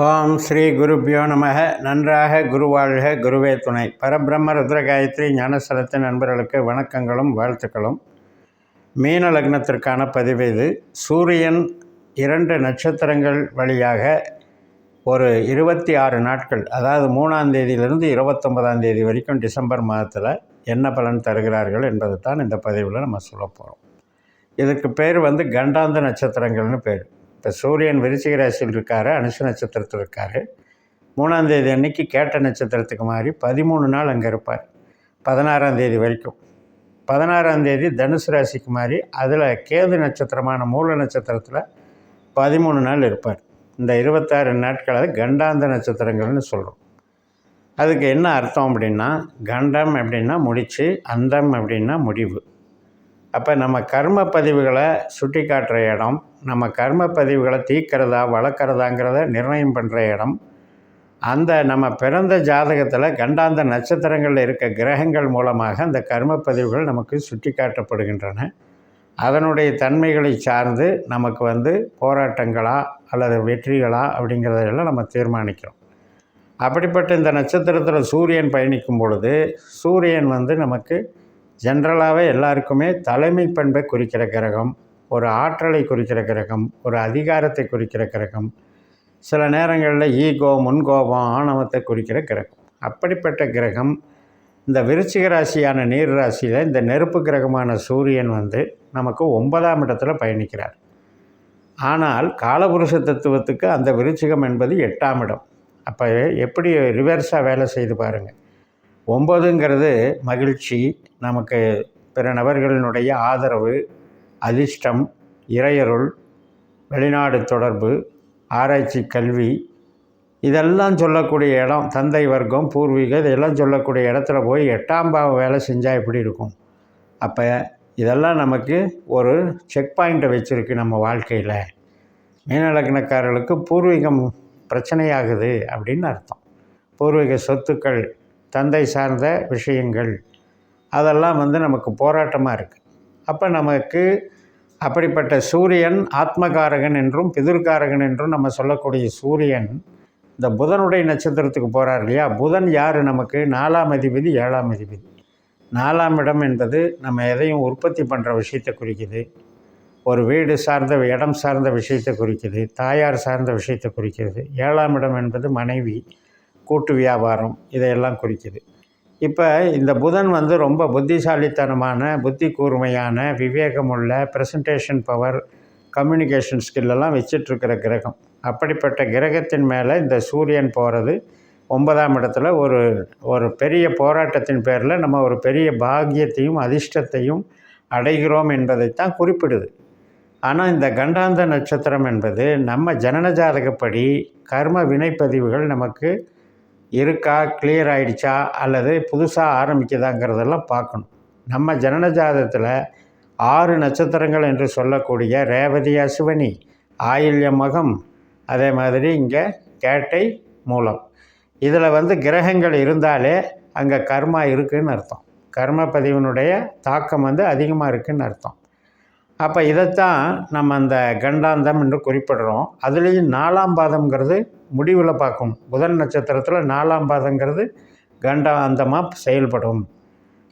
ஓம் ஸ்ரீ குருபியோ நமக. நன்றாக குருவாழ்க, குருவே துணை. பரபிரம்ம ருத்ரகாயத்ரி ஞானஸ்தலத்தின் நண்பர்களுக்கு வணக்கங்களும் வாழ்த்துக்களும். மீன லக்னத்திற்கான பதிவு இது. சூரியன் 2 நட்சத்திரங்கள் வழியாக ஒரு 26 நாட்கள், அதாவது 3ஆம் தேதியிலிருந்து 29ஆம் தேதி வரைக்கும் டிசம்பர் மாதத்தில் என்ன பலன் தருகிறார்கள் என்பது தான் இந்த பதிவில் நம்ம சொல்ல போகிறோம். இதுக்கு பேர் கண்டாந்த நட்சத்திரங்கள்னு பேர். இப்போ சூரியன் விருச்சிக ராசியில் இருக்கார், அனுஷ நட்சத்திரத்தில் இருக்கார். 3ஆம் தேதி அன்னைக்கு கேட்ட நட்சத்திரத்துக்கு மாறி 13 நாள் அங்கே இருப்பார், 16ஆம் தேதி வரைக்கும். 16ஆம் தேதி தனுசு ராசிக்கு மாறி அதில் கேது நட்சத்திரமான மூல நட்சத்திரத்தில் 13 நாள் இருப்பார். இந்த 26 நாட்களை கண்டாந்த நட்சத்திரங்கள்னு சொல்கிறோம். அதுக்கு என்ன அர்த்தம் அப்படின்னா, கண்டம் அப்படின்னா முடிச்சு, அந்தம் அப்படின்னா முடிவு. அப்போ நம்ம கர்ம பதிவுகளை சுட்டி காட்டுற இடம், நம்ம கர்ம பதிவுகளை தீர்க்கிறதா வளர்க்குறதாங்கிறத நிர்ணயம் பண்ணுற இடம். அந்த நம்ம பிறந்த ஜாதகத்தில் கண்டாந்த நட்சத்திரங்களில் இருக்க கிரகங்கள் மூலமாக அந்த கர்ம பதிவுகள் நமக்கு சுட்டி காட்டப்படுகின்றன. அதனுடைய தன்மைகளை சார்ந்து நமக்கு போராட்டங்களா அல்லது வெற்றிகளா அப்படிங்கிறதெல்லாம் நம்ம தீர்மானிக்கிறோம். அப்படிப்பட்ட இந்த நட்சத்திரத்தில் சூரியன் பயணிக்கும் பொழுது, சூரியன் நமக்கு ஜென்ரலாகவே எல்லாருக்குமே தலைமை பண்பை குறிக்கிற கிரகம், ஒரு ஆற்றலை குறிக்கிற கிரகம், ஒரு அதிகாரத்தை குறிக்கிற கிரகம், சில நேரங்களில் ஈகோ, முன்கோபம், ஆணவத்தை குறிக்கிற கிரகம். அப்படிப்பட்ட கிரகம் இந்த விருச்சிக ராசியான நீர் ராசியில் இந்த நெருப்பு கிரகமான சூரியன் நமக்கு 9ஆம் இடத்துல பயணிக்கிறார். ஆனால் காலபுருஷ தத்துவத்துக்கு அந்த விருச்சிகம் என்பது 8ஆம் இடம். அப்போ எப்படி ரிவர்ஸாக வேலை செய்து பாருங்கள். 9ங்கிறது மகிழ்ச்சி, நமக்கு பிற நபர்களினுடைய ஆதரவு, அதிர்ஷ்டம், இறையருள், வெளிநாடு தொடர்பு, ஆராய்ச்சி, கல்வி, இதெல்லாம் சொல்லக்கூடிய இடம். தந்தை வர்க்கம், பூர்வீகம், இதெல்லாம் சொல்லக்கூடிய இடத்துல போய் 8ஆம் பாவம் வேலை செஞ்சால் எப்படி இருக்கும்? அப்போ இதெல்லாம் நமக்கு ஒரு செக் பாயிண்ட்டை வச்சுருக்கு நம்ம வாழ்க்கையில். மீன லக்னக்காரர்களுக்கு பூர்வீகம் பிரச்சனையாகுது அப்படின்னு அர்த்தம். பூர்வீக சொத்துக்கள், தந்தை சார்ந்த விஷயங்கள், அதெல்லாம் நமக்கு போராட்டமாக இருக்குது. அப்போ நமக்கு அப்படிப்பட்ட சூரியன் ஆத்மகாரகன் என்றும் பிதுர்காரகன் என்றும் நம்ம சொல்லக்கூடிய சூரியன் இந்த புதனுடைய நட்சத்திரத்துக்கு போகிறார் இல்லையா? புதன் யார்? நமக்கு 4ஆம் அதிபதி, 7ஆம் அதிபதி. 4ஆம் இடம் என்பது நம்ம எதையும் உற்பத்தி பண்ணுற விஷயத்தை குறிக்குது. ஒரு வீடு சார்ந்த, இடம் சார்ந்த விஷயத்தை குறிக்குது, தாயார் சார்ந்த விஷயத்தை குறிக்கிறது. 7ஆம் இடம் என்பது மனைவி, கூட்டு வியாபாரம், இதையெல்லாம் குறிக்குது. இப்போ இந்த புதன் ரொம்ப புத்திசாலித்தனமான, புத்தி கூர்மையான, விவேகமுள்ள, ப்ரெசன்டேஷன் பவர், கம்யூனிகேஷன் ஸ்கில்லெல்லாம் வச்சிட்ருக்கிற கிரகம். அப்படிப்பட்ட கிரகத்தின் மேலே இந்த சூரியன் போகிறது 9ஆம் இடத்துல ஒரு பெரிய போராட்டத்தின் பேரில் நம்ம ஒரு பெரிய பாக்கியத்தையும் அதிர்ஷ்டத்தையும் அடைகிறோம் என்பதைத்தான் குறிப்பிடுது. ஆனால் இந்த கண்டாந்த நட்சத்திரம் என்பது நம்ம ஜனன ஜாதகப்படி கர்ம வினைப்பதிவுகள் நமக்கு இருக்கா, கிளியர் ஆகிடுச்சா, அல்லது புதுசாக ஆரம்பிக்குதாங்கிறதெல்லாம் பார்க்கணும். நம்ம ஜனன ஜாதகத்தில் 6 நட்சத்திரங்கள் என்று சொல்லக்கூடிய ரேவதி, அசுவனி, ஆயில்யம், மகம், அதே மாதிரி இங்கே கேட்டை, மூலம், இதில் கிரகங்கள் இருந்தாலே அங்கே கர்மா இருக்குதுன்னு அர்த்தம். கர்ம பதிவினுடைய தாக்கம் அதிகமாக இருக்குதுன்னு அர்த்தம். அப்போ இதைத்தான் நம்ம அந்த கண்டாந்தம் என்று குறிப்பிடுறோம். அதுலேயும் 4ஆம் பாதம்ங்கிறது முடிவில் பார்க்கணும். புதன் நட்சத்திரத்தில் 4ஆம் பாதங்கிறது கண்டாந்தமாக செயல்படும்.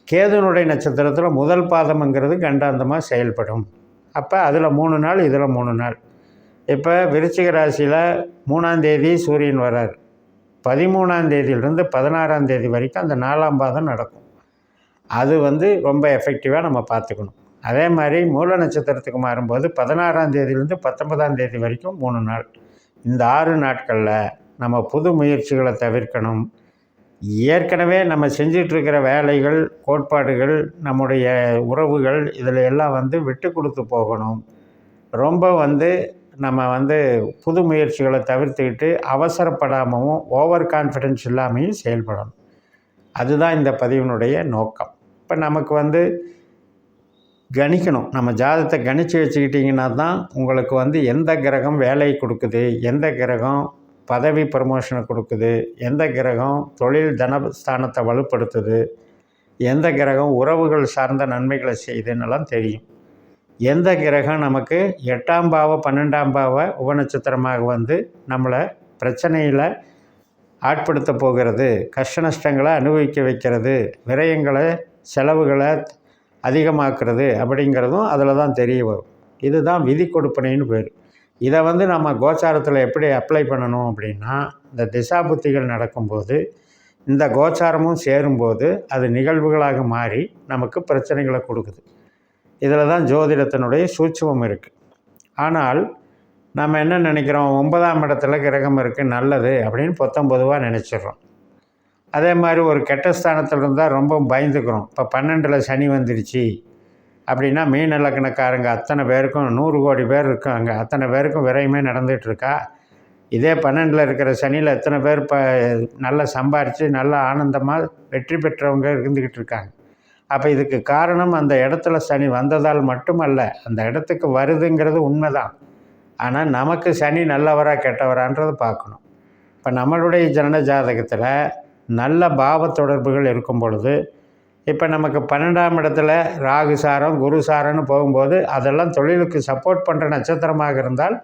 கேதுனுடைய நட்சத்திரத்தில் முதல் பாதம்ங்கிறது கண்டாந்தமாக செயல்படும். அப்போ அதில் 3 நாள், இதில் 3 நாள். இப்போ விருச்சிக ராசியில் 3ஆம் தேதி சூரியன் வர்றார். 13ஆம் தேதியிலிருந்து 16ஆம் தேதி வரைக்கும் அந்த 4ஆம் பாதம் நடக்கும். அது ரொம்ப எஃபெக்டிவாக நம்ம பார்த்துக்கணும். அதே மாதிரி மூல நட்சத்திரத்துக்கு மாறும்போது 16ஆம் தேதியிலேருந்து 19ஆம் தேதி வரைக்கும் 3 நாள். இந்த 6 நாட்களில் நம்ம புது முயற்சிகளை தவிர்க்கணும். ஏற்கனவே நம்ம செஞ்சிட்ருக்கிற வேலைகள், கோட்பாடுகள், நம்முடைய உறவுகள், இதில் எல்லாம் விட்டு கொடுத்து போகணும். ரொம்ப நம்ம புது முயற்சிகளை தவிர்த்துக்கிட்டு அவசரப்படாமவும் ஓவர் கான்ஃபிடென்ஸ் இல்லாமையும் செயல்படணும். அதுதான் இந்த பதிவினுடைய நோக்கம். இப்போ நமக்கு கணிக்கணும். நம்ம ஜாதகத்தை கணிச்சு வச்சுக்கிட்டிங்கன்னா தான் உங்களுக்கு எந்த கிரகம் வேலையை கொடுக்குது, எந்த கிரகம் பதவி ப்ரமோஷனை கொடுக்குது, எந்த கிரகம் தொழில் தனஸ்தானத்தை வலுப்படுத்துது, எந்த கிரகம் உறவுகள் சார்ந்த நன்மைகளை செய்யுதுன்னெல்லாம் தெரியும். எந்த கிரகம் நமக்கு 8ஆம் பாவ 12ஆம் பாவ உபநட்சத்திரமாக நம்மளை பிரச்சனையில் ஆட்படுத்த போகிறது, கஷ்ட நஷ்டங்களை அனுபவிக்க வைக்கிறது, விரயங்களை செலவுகளை அதிகமாக்குறது அப்படிங்கிறதும் அதில் தான் தெரிய வரும். இதுதான் விதி கொடுப்பனைன்னு பேர். இதை நம்ம கோச்சாரத்தில் எப்படி அப்ளை பண்ணணும் அப்படின்னா, இந்த திசாபுத்திகள் நடக்கும்போது இந்த கோச்சாரமும் சேரும்போது அது நிகழ்வுகளாக மாறி நமக்கு பிரச்சனைகளை கொடுக்குது. இதில் தான் ஜோதிடத்தினுடைய சூட்சுமம் இருக்குது. ஆனால் நம்ம என்ன நினைக்கிறோம், 9ஆம் இடத்துல கிரகம் இருக்குது நல்லது அப்படின்னு பொதுவாக நினச்சிட்றோம். அதே மாதிரி ஒரு கெட்ட ஸ்தானத்தில் இருந்தால் ரொம்ப பயந்துக்கிறோம். இப்போ 12ல் சனி வந்துருச்சு அப்படின்னா மீன லக்னக்காரங்க அத்தனை பேருக்கும் 100 கோடி பேர் இருக்காங்க, அத்தனை பேருக்கும் விரயமே நடந்துகிட்ருக்கா. இதே 12ல் இருக்கிற சனியில் எத்தனை பேர் இப்போ நல்லா சம்பாரித்து நல்லா ஆனந்தமாக வெற்றி பெற்றவங்க இருந்துக்கிட்டு இருக்காங்க. அப்போ இதுக்கு காரணம் அந்த இடத்துல சனி வந்ததால் மட்டுமல்ல, அந்த இடத்துக்கு வருதுங்கிறது உண்மை தான். ஆனால் நமக்கு சனி நல்லவரா கெட்டவரான்றதை பார்க்கணும். இப்போ நம்மளுடைய ஜனன ஜாதகத்தில் நல்ல பாவ தொடர்புகள் இருக்கும் பொழுது, இப்போ நமக்கு 12ஆம் இடத்துல ராகு சாரம் குரு சாரம்னு போகும்போது அதெல்லாம் தொழிலுக்கு சப்போர்ட் பண்ணுற நட்சத்திரமாக இருந்தால்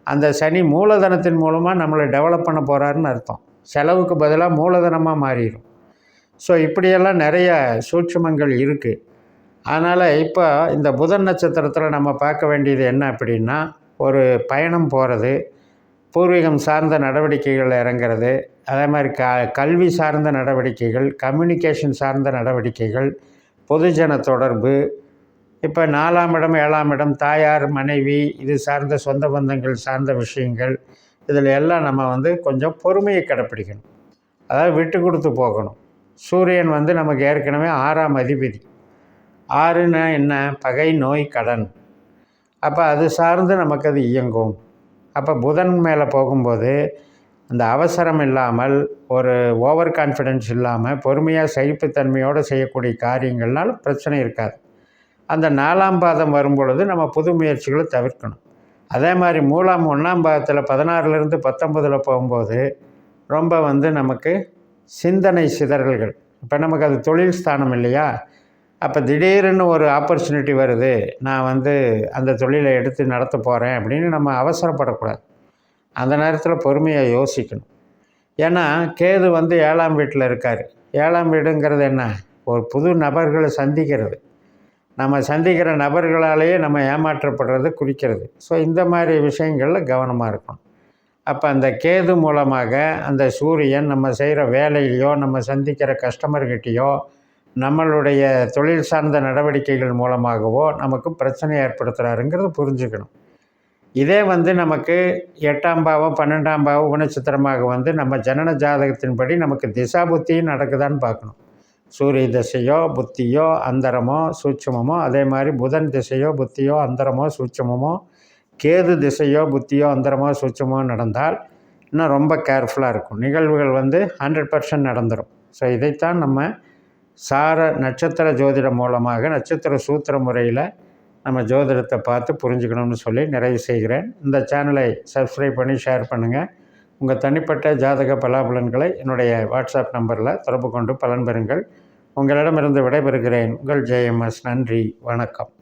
அந்த சனி மூலதனத்தின் மூலமாக நம்மளை டெவலப் பண்ண போகிறாருன்னு அர்த்தம். செலவுக்கு பதிலாக மூலதனமாக மாறிடும். ஸோ இப்படியெல்லாம் நிறைய சூட்சுமங்கள் இருக்குது. அதனால் இப்போ இந்த புதன் நட்சத்திரத்தில் நம்ம பார்க்க வேண்டியது என்ன அப்படின்னா, ஒரு பயணம் போகிறது, பூர்வீகம் சார்ந்த நடவடிக்கைகள் இறங்கிறது, அதே மாதிரி கல்வி சார்ந்த நடவடிக்கைகள், கம்யூனிகேஷன் சார்ந்த நடவடிக்கைகள், பொதுஜன தொடர்பு, இப்போ 4ஆம் இடம் 7ஆம் இடம் தாயார் மனைவி இது சார்ந்த சொந்த பந்தங்கள் சார்ந்த விஷயங்கள், இதில் எல்லாம் நம்ம கொஞ்சம் பொறுமையை கடைப்பிடிக்கணும். அதாவது விட்டு கொடுத்து போகணும். சூரியன் நமக்கு ஏற்கனவே 6ஆம் அதிபதி. 6ன்னா என்ன, பகை நோய் கடன். அப்போ அது சார்ந்து நமக்கு அது இயங்கும். அப்போ புதன் மேலே போகும்போது அந்த அவசரம் இல்லாமல், ஒரு ஓவர் கான்ஃபிடென்ஸ் இல்லாமல் பொறுமையாக சகிப்புத்தன்மையோடு செய்யக்கூடிய காரியங்கள்னால பிரச்சனை இருக்காது. அந்த 4ஆம் பாதம் வரும்பொழுது நம்ம புது முயற்சிகளை தவிர்க்கணும். அதே மாதிரி மூலம் 1ஆம் பாதத்தில் 16லேருந்து 19 போகும்போது ரொம்ப நமக்கு சிந்தனை சிதறல்கள். இப்போ நமக்கு அது தொழில் ஸ்தானம் இல்லையா, அப்போ திடீர்னு ஒரு ஆப்பர்ச்சுனிட்டி வருது, நான் அந்த தொழிலை எடுத்து நடத்த போகிறேன் அப்படின்னு நம்ம அவசரப்படக்கூடாது. அந்த நேரத்தில் பொறுமையாக யோசிக்கணும். ஏன்னா கேது 7ஆம் வீட்டில் இருக்கார். 7ஆம் வீடுங்கிறது என்ன, ஒரு புது நபர்களை சந்திக்கிறது. நம்ம சந்திக்கிற நபர்களாலேயே நம்ம ஏமாற்றப்படுறது குறிக்கிறது. ஸோ இந்த மாதிரி விஷயங்களில் கவனமாக இருக்கணும். அப்போ அந்த கேது மூலமாக அந்த சூரியன் நம்ம செய்கிற வேலையிலையோ நம்ம சந்திக்கிற கஸ்டமர்கிட்டையோ நம்மளுடைய தொழில் சார்ந்த நடவடிக்கைகள் மூலமாகவோ நமக்கு பிரச்சனை ஏற்படுத்துகிறாருங்கிறத புரிஞ்சுக்கணும். இதே நமக்கு 8ஆம் பாவம் 12ஆம் பாவம் உபநட்சத்திரமாக நம்ம ஜனன ஜாதகத்தின்படி நமக்கு திசா புத்தியும் நடக்குதான்னு பார்க்கணும். சூரிய திசையோ புத்தியோ அந்தரமோ சூட்சமமோ, அதே மாதிரி புதன் திசையோ புத்தியோ அந்தரமோ சூட்சமமோ, கேது திசையோ புத்தியோ அந்தரமோ சூட்சமோ நடந்தால் இன்னும் ரொம்ப கேர்ஃபுல்லாக இருக்கும். நிகழ்வுகள் 100% நடந்துடும். ஸோ இதைத்தான் நம்ம நட்சத்திர ஜோதிடம் மூலமாக நட்சத்திர சூத்திர முறையில் நம்ம ஜோதிடத்தை பார்த்து புரிஞ்சுக்கணும்னு சொல்லி நிறைவு செய்கிறேன். இந்த சேனலை சப்ஸ்கிரைப் பண்ணி ஷேர் பண்ணுங்கள். உங்கள் தனிப்பட்ட ஜாதக பலாபலன்களை என்னுடைய வாட்ஸ்அப் நம்பரில் தொடர்பு கொண்டு பலன் பெறுங்கள். உங்களிடமிருந்து விடைபெறுகிறேன். உங்கள் JMS. நன்றி, வணக்கம்.